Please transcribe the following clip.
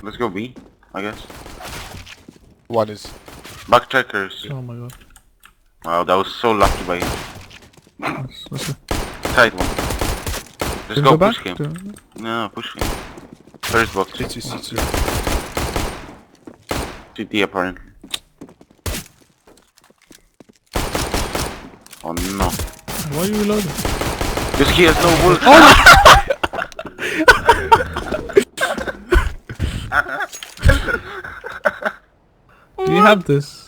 Let's go B, I guess. One is. Back checkers. Oh my god. Wow, that was so lucky by him. Let's go. Side one. Let's Can go we push back? him. No, push him. First box. CT. CT apparently. Oh no. Why are you reloading? Because he has no bullets. Do you have this?